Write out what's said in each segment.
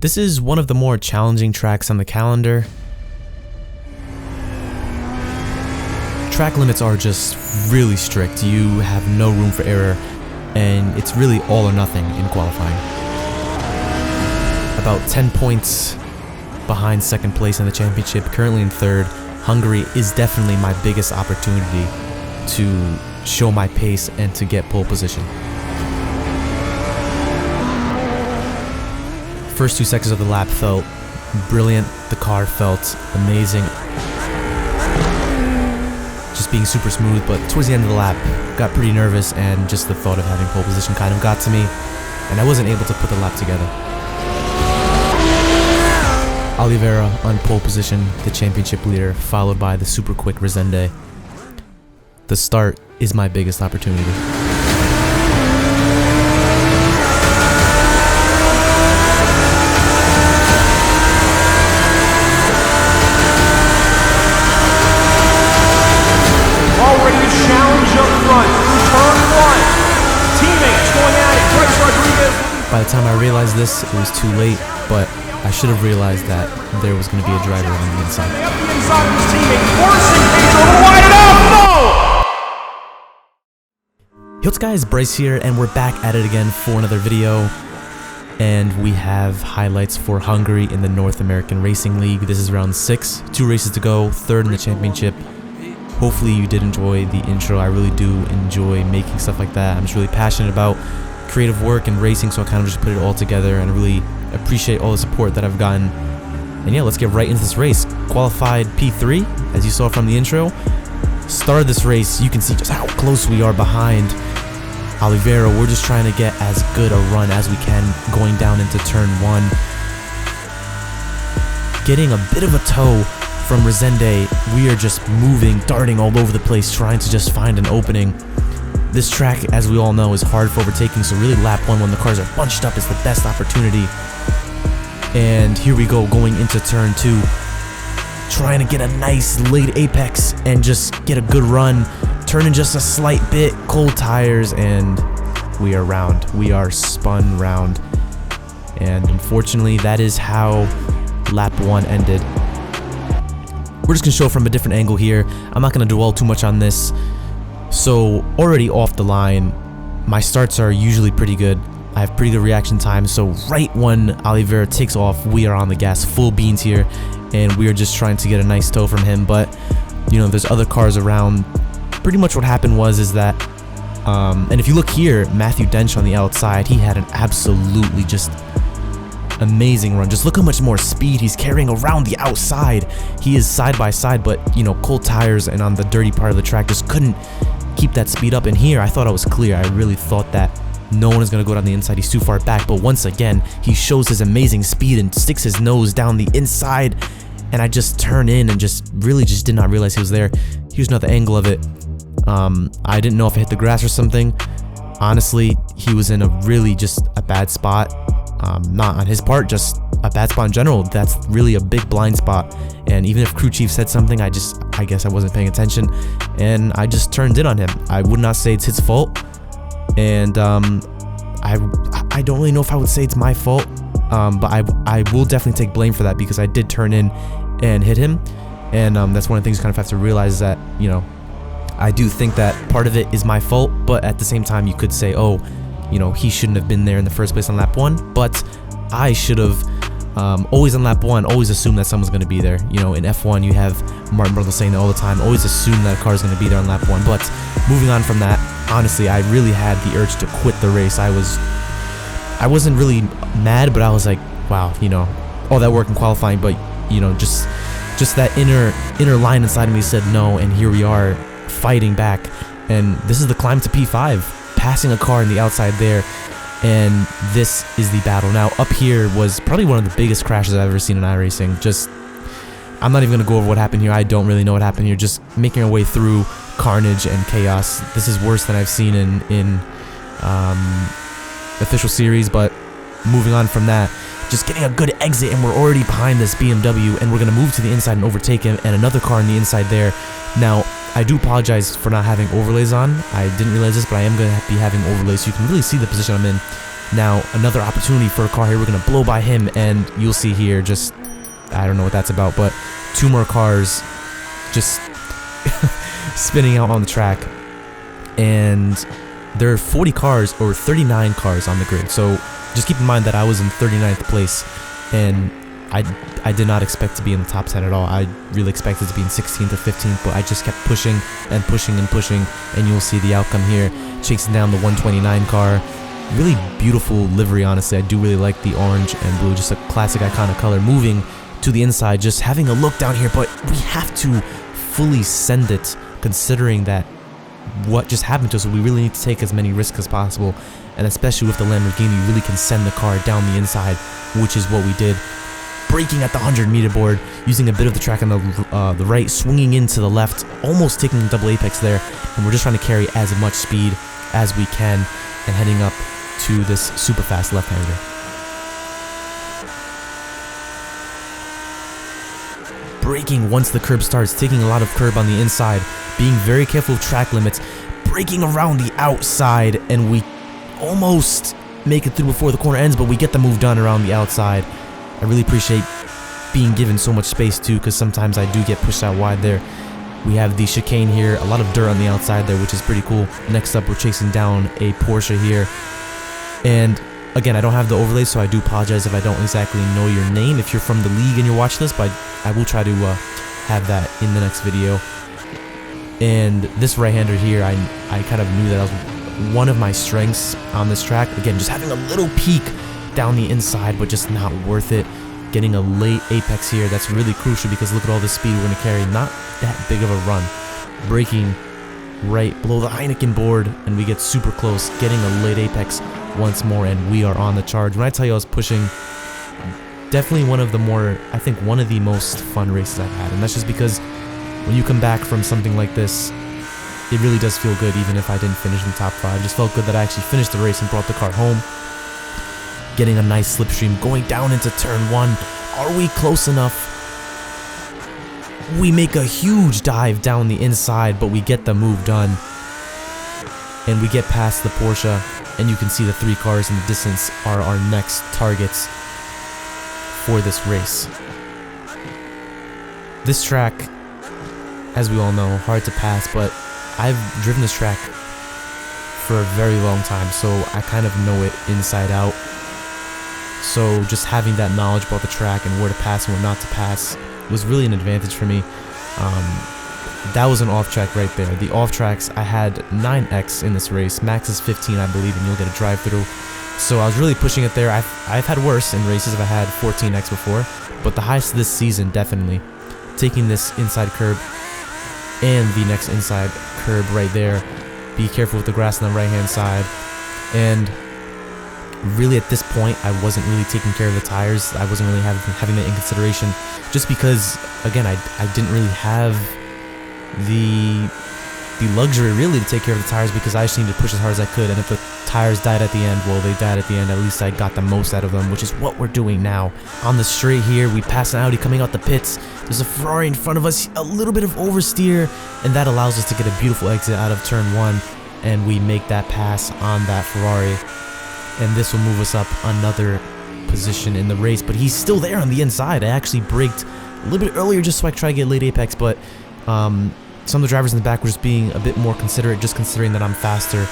This is one of the more challenging tracks on the calendar. Track limits are just really strict. You have no room for error, and it's really all or nothing in qualifying. About 10 points behind second place in the championship, currently in third. Hungary is definitely my biggest opportunity to show my pace and to get pole position. First 2 seconds of the lap felt brilliant. The car felt amazing. Just being super smooth, but towards the end of the lap, got pretty nervous, and just the thought of having pole position kind of got to me, and I wasn't able to put the lap together. Oliveira on pole position, the championship leader, followed by the super quick Resende. The start is my biggest opportunity. Already a challenge up front through turn one. Teammates going at it. Bryce Rodriguez. By the time I realized this, it was too late, but I should have realized that there was going to be a driver on the inside. Up the inside of his teammate, forcing Pedro to wide it out. No! Hey, what's guys, Bryce here, and we're back at it again for another video. And we have highlights for Hungary in the North American Racing League. This is round 6, 2 races to go, third in the championship. Hopefully you did enjoy the intro. I really do enjoy making stuff like that. I'm just really passionate about creative work and racing, so I kind of just put it all together and really appreciate all the support that I've gotten. And yeah, let's get right into this race. Qualified P3, as you saw from the intro. Started this race, you can see just how close we are behind Oliveira. We're just trying to get as good a run as we can going down into turn 1. Getting a bit of a tow from Resende. We are just moving, darting all over the place, trying to just find an opening. This track, as we all know, is hard for overtaking, so really lap 1 when the cars are bunched up is the best opportunity. And here we go, going into turn 2, trying to get a nice late apex and just get a good run, turning just a slight bit, cold tires, and we are round. We are spun round. And unfortunately, that is how lap 1 ended. We're just going to show from a different angle here. I'm not going to dwell too much on this. So already off the line, my starts are usually pretty good. I have pretty good reaction time. So right when Oliveira takes off, we are on the gas, full beans here. And we are just trying to get a nice tow from him. But, you know, there's other cars around. Pretty much what happened was that, and if you look here, Matthew Dench on the outside, he had an absolutely just amazing run. Just look how much more speed he's carrying around the outside. He is side by side, but you know, cold tires and on the dirty part of the track just couldn't keep that speed up. And here I thought I was clear. I really thought that no one is going to go down the inside. He's too far back, but once again he shows his amazing speed and sticks his nose down the inside, and I just turn in and just really just did not realize he was there. Here's another angle of it. I didn't know if I hit the grass or something. Honestly, he was in a really just a bad spot. Not on his part, just a bad spot in general. That's really a big blind spot, and even if crew chief said something, I guess I wasn't paying attention, and I just turned in on him. I would not say it's his fault, and I don't really know if I would say it's my fault, but I will definitely take blame for that because I did turn in and hit him, and that's one of the things you kind of have to realize, that, you know, I do think that part of it is my fault, but at the same time you could say, oh, you know, he shouldn't have been there in the first place on lap 1, but I should have always on lap 1, always assume that someone's going to be there. You know, in F1 you have Martin Brundle saying that all the time, always assume that a car is going to be there on lap 1. But moving on from that, honestly, I really had the urge to quit the race. I wasn't really mad, but I was like, wow, you know, all that work in qualifying, but you know, just that inner line inside of me said no, and here we are fighting back, and this is the climb to P5, passing a car on the outside there, and this is the battle. Now up here was probably one of the biggest crashes I've ever seen in iRacing. Just, I'm not even gonna go over what happened here. I don't really know what happened here. Just making our way through carnage and chaos. This is worse than I've seen in official series. But moving on from that, just getting a good exit, and we're already behind this BMW, and we're gonna move to the inside and overtake him, and another car on the inside there. Now I do apologize for not having overlays on. I didn't realize this, but I am going to be having overlays so you can really see the position I'm in. Now, another opportunity for a car here. We're going to blow by him, and you'll see here just, I don't know what that's about, but 2 more cars just spinning out on the track. And there are 40 cars or 39 cars on the grid. So just keep in mind that I was in 39th place, and I did not expect to be in the top 10 at all. I really expected to be in 16th or 15th, but I just kept pushing and pushing and pushing, and you'll see the outcome here. Chasing down the 129 car. Really beautiful livery, honestly. I do really like the orange and blue, just a classic iconic color. Moving to the inside, just having a look down here, but we have to fully send it, considering that what just happened to us. We really need to take as many risks as possible, and especially with the Lamborghini, you really can send the car down the inside, which is what we did. Braking at the 100-meter board, using a bit of the track on the right, swinging into the left, almost taking a double apex there, and we're just trying to carry as much speed as we can, and heading up to this super fast left-hander. Braking once the curb starts, taking a lot of curb on the inside, being very careful of track limits, braking around the outside, and we almost make it through before the corner ends, but we get the move done around the outside. I really appreciate being given so much space too, because sometimes I do get pushed out wide there. We have the chicane here, a lot of dirt on the outside there, which is pretty cool. Next up, we're chasing down a Porsche here. And again, I don't have the overlay, so I do apologize if I don't exactly know your name. If you're from the league and you're watching this, but I will try to have that in the next video. And this right-hander here, I kind of knew that was one of my strengths on this track. Again, just having a little peak down the inside, but just not worth it. Getting a late apex here, that's really crucial, because look at all the speed we're going to carry. Not that big of a run. Braking right below the Heineken board, and we get super close, getting a late apex once more, and we are on the charge. When I tell you I was pushing, definitely one of the more, I think one of the most fun races I've had, and that's just because when you come back from something like this, it really does feel good, even if I didn't finish in the top 5. It just felt good that I actually finished the race and brought the car home. Getting a nice slipstream, going down into turn 1. Are we close enough? We make a huge dive down the inside, but we get the move done. And we get past the Porsche, and you can see the 3 cars in the distance are our next targets for this race. This track, as we all know, hard to pass, but I've driven this track for a very long time, so I kind of know it inside out. So just having that knowledge about the track and where to pass and where not to pass was really an advantage for me. That was an off track right there. The off tracks, I had 9x in this race. Max is 15, I believe, and you'll get a drive through. So I was really pushing it there. I've had worse in races if I had 14x before, but the highest this season, definitely. Taking this inside curb and the next inside curb right there. Be careful with the grass on the right hand side. And really at this point, I wasn't really taking care of the tires. I wasn't really having that in consideration, just because, again, I didn't really have the luxury really to take care of the tires, because I just needed to push as hard as I could. And if the tires died at the end, well, they died at the end. At least I got the most out of them, which is what we're doing now. On the straight here, we pass an Audi coming out the pits. There's a Ferrari in front of us, a little bit of oversteer, and that allows us to get a beautiful exit out of turn 1, and we make that pass on that Ferrari. And this will move us up another position in the race, but he's still there on the inside. I actually braked a little bit earlier just so I could try to get late apex, but some of the drivers in the back were just being a bit more considerate, just considering that I'm faster.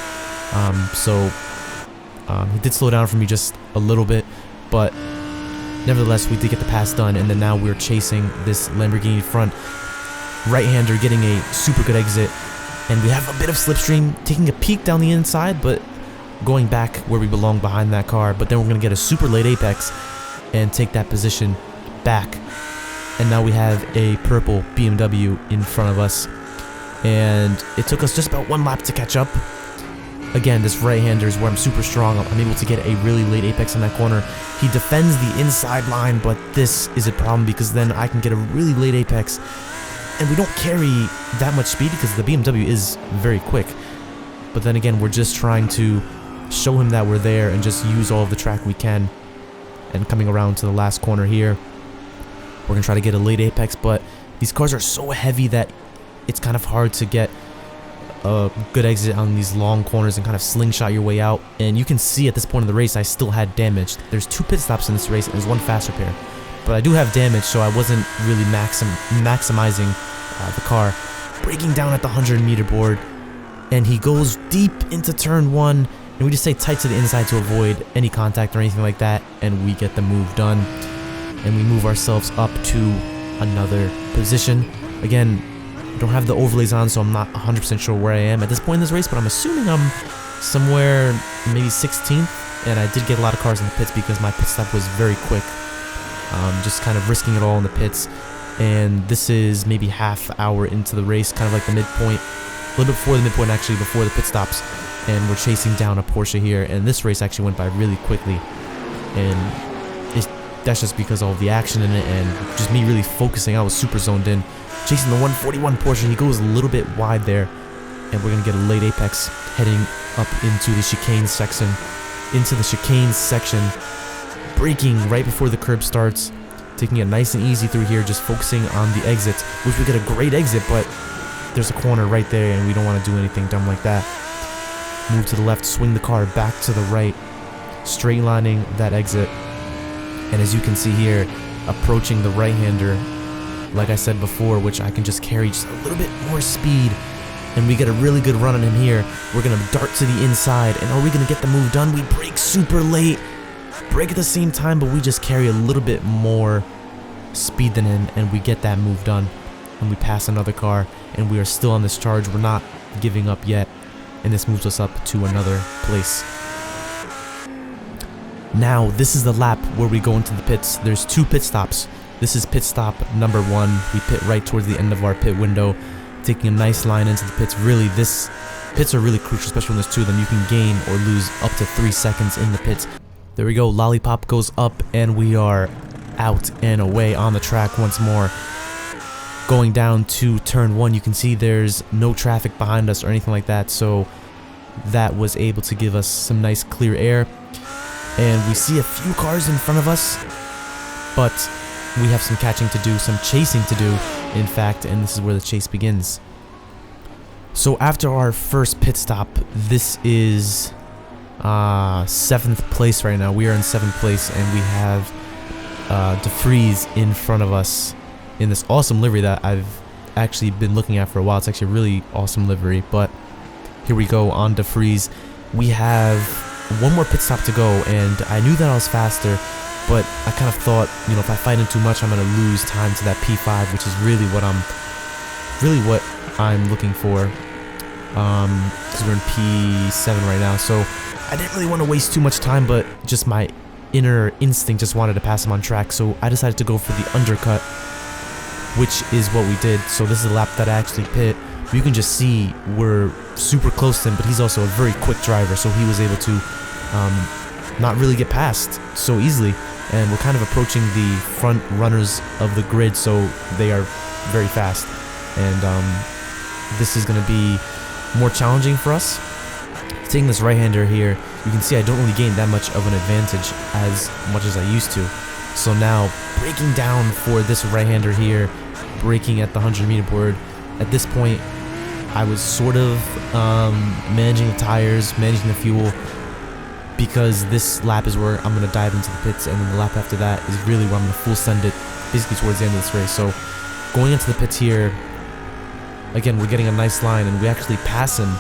He did slow down for me just a little bit, but nevertheless, we did get the pass done, and then now we're chasing this Lamborghini front right-hander, getting a super good exit, and we have a bit of slipstream, taking a peek down the inside, but going back where we belong behind that car. But then we're going to get a super late apex and take that position back. And now we have a purple BMW in front of us. And it took us just about 1 lap to catch up. Again, this right-hander is where I'm super strong. I'm able to get a really late apex in that corner. He defends the inside line, but this is a problem, because then I can get a really late apex. And we don't carry that much speed because the BMW is very quick. But then again, we're just trying to show him that we're there and just use all of the track we can. And coming around to the last corner here, we're going to try to get a late apex, but these cars are so heavy that it's kind of hard to get a good exit on these long corners and kind of slingshot your way out. And you can see at this point in the race, I still had damage. There's 2 pit stops in this race and there's 1 fast repair. But I do have damage, so I wasn't really maximizing the car. Braking down at the 100-meter board, and he goes deep into turn 1, and we just stay tight to the inside to avoid any contact or anything like that, and we get the move done. And we move ourselves up to another position. Again, I don't have the overlays on, so I'm not 100% sure where I am at this point in this race, but I'm assuming I'm somewhere maybe 16th, and I did get a lot of cars in the pits because my pit stop was very quick. Just kind of risking it all in the pits. And this is maybe half hour into the race, kind of like the midpoint, a little bit before the midpoint, actually before the pit stops, and we're chasing down a Porsche here, and this race actually went by really quickly, and that's just because of all the action in it and just me really focusing. I was super zoned in, chasing the 141 Porsche. He goes a little bit wide there, and we're gonna get a late apex heading up into the chicane section, braking right before the curb starts, taking it nice and easy through here, just focusing on the exit, which we get a great exit, but there's a corner right there and we don't want to do anything dumb like that. Move to the left, swing the car back to the right, straight lining that exit. And as you can see here, approaching the right-hander, like I said before, which I can just carry just a little bit more speed, and we get a really good run on him here. We're going to dart to the inside, and are we going to get the move done? We brake super late. Brake at the same time, but we just carry a little bit more speed than him, and we get that move done, and we pass another car, and we are still on this charge. We're not giving up yet, and this moves us up to another place. Now this is the lap where we go into the pits. There's 2 pit stops. This is pit stop number 1. We pit right towards the end of our pit window, taking a nice line into the pits. Really, this pits are really crucial, especially when there's 2 of them. You can gain or lose up to 3 seconds in the pits. There we go, lollipop goes up, and we are out and away on the track once more. Going down to turn 1, you can see there's no traffic behind us or anything like that, so that was able to give us some nice clear air. And we see a few cars in front of us, but we have some catching to do, some chasing to do, in fact, and this is where the chase begins. So after our first pit stop, this is 7th place right now. We are in 7th place, and we have DeFries in front of us in this awesome livery that I've actually been looking at for a while. It's actually a really awesome livery, but here we go on DeFries. We have 1 more pit stop to go, and I knew that I was faster, but I kind of thought, you know, if I fight him too much, I'm going to lose time to that P5, which is really what I'm looking for, because we're in P7 right now. So I didn't really want to waste too much time, but just my inner instinct just wanted to pass him on track, so I decided to go for the undercut, which is what we did. So this is a lap that I actually pit. You can just see we're super close to him, but he's also a very quick driver, so he was able to not really get past so easily, and we're kind of approaching the front runners of the grid, so they are very fast, and this is going to be more challenging for us. Taking this right-hander here, you can see I don't really gain that much of an advantage as much as I used to. So now, braking down for this right-hander here, braking at the 100-meter board. At this point, I was sort of managing the tires, managing the fuel, because this lap is where I'm going to dive into the pits, and then the lap after that is really where I'm going to full send it, basically towards the end of this race. So going into the pits here, again, we're getting a nice line, and we actually pass him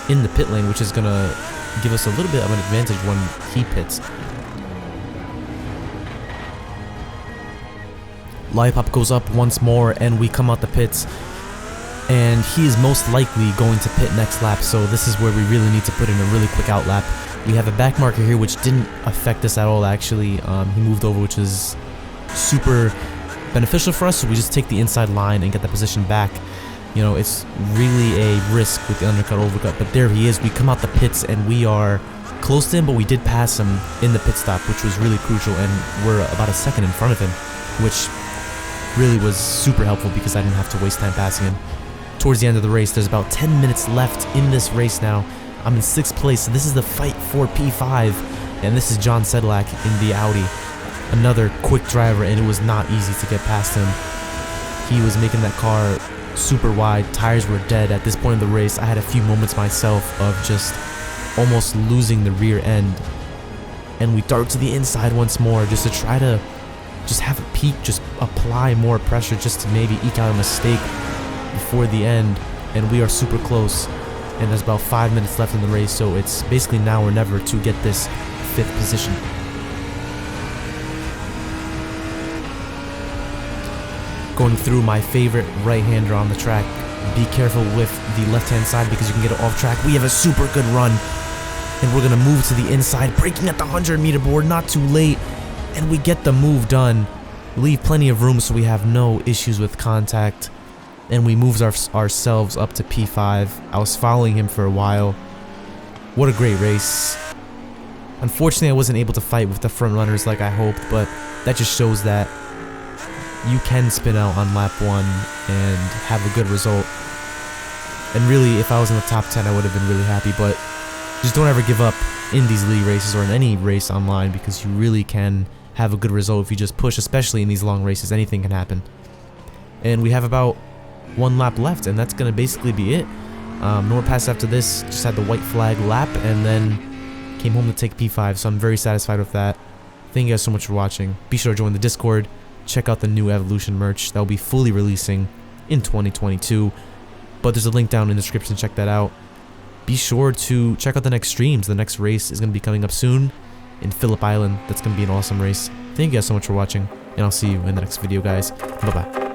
in the pit lane, which is going to give us a little bit of an advantage when he pits. Lollipop goes up once more, and we come out the pits, and he is most likely going to pit next lap, so this is where we really need to put in a really quick out lap. We have a back marker here, which didn't affect us at all, actually. He moved over, which is super beneficial for us, so we just take the inside line and get the position back. You know, it's really a risk with the undercut, overcut, but there he is. We come out the pits, and we are close to him, but we did pass him in the pit stop, which was really crucial, and we're about a second in front of him, which really was super helpful because I didn't have to waste time passing him. Towards the end of the race, there's about 10 minutes left in this race now. I'm in 6th place, so this is the fight for P5, and this is John Sedlak in the Audi. Another quick driver, and it was not easy to get past him. He was making that car super wide. Tires were dead. At this point in the race, I had a few moments myself of just almost losing the rear end. And we dart to the inside once more just to try to just have a peek, just apply more pressure just to maybe eke out a mistake before the end. And we are super close. And there's about 5 minutes left in the race, so it's basically now or never to get this 5th position. Going through my favorite right-hander on the track. Be careful with the left-hand side because you can get it off track. We have a super good run. And we're going to move to the inside, braking at the 100-meter board, not too late. And we get the move done. Leave plenty of room so we have no issues with contact. And we moved ourselves up to P5. I was following him for a while. What a great race. Unfortunately, I wasn't able to fight with the front runners like I hoped, but that just shows that you can spin out on lap 1 and have a good result. And really, if I was in the top 10, I would have been really happy, but just don't ever give up in these league races or in any race online, because you really can have a good result if you just push, especially in these long races. Anything can happen. And we have about 1 lap left, and that's going to basically be it. No more passes after this. Just had the white flag lap, and then came home to take P5, so I'm very satisfied with that. Thank you guys so much for watching. Be sure to join the Discord. Check out the new Evolution merch that will be fully releasing in 2022. But there's a link down in the description. Check that out. Be sure to check out the next streams. The next race is going to be coming up soon in Phillip Island. That's going to be an awesome race. Thank you guys so much for watching, and I'll see you in the next video, guys. Bye-bye.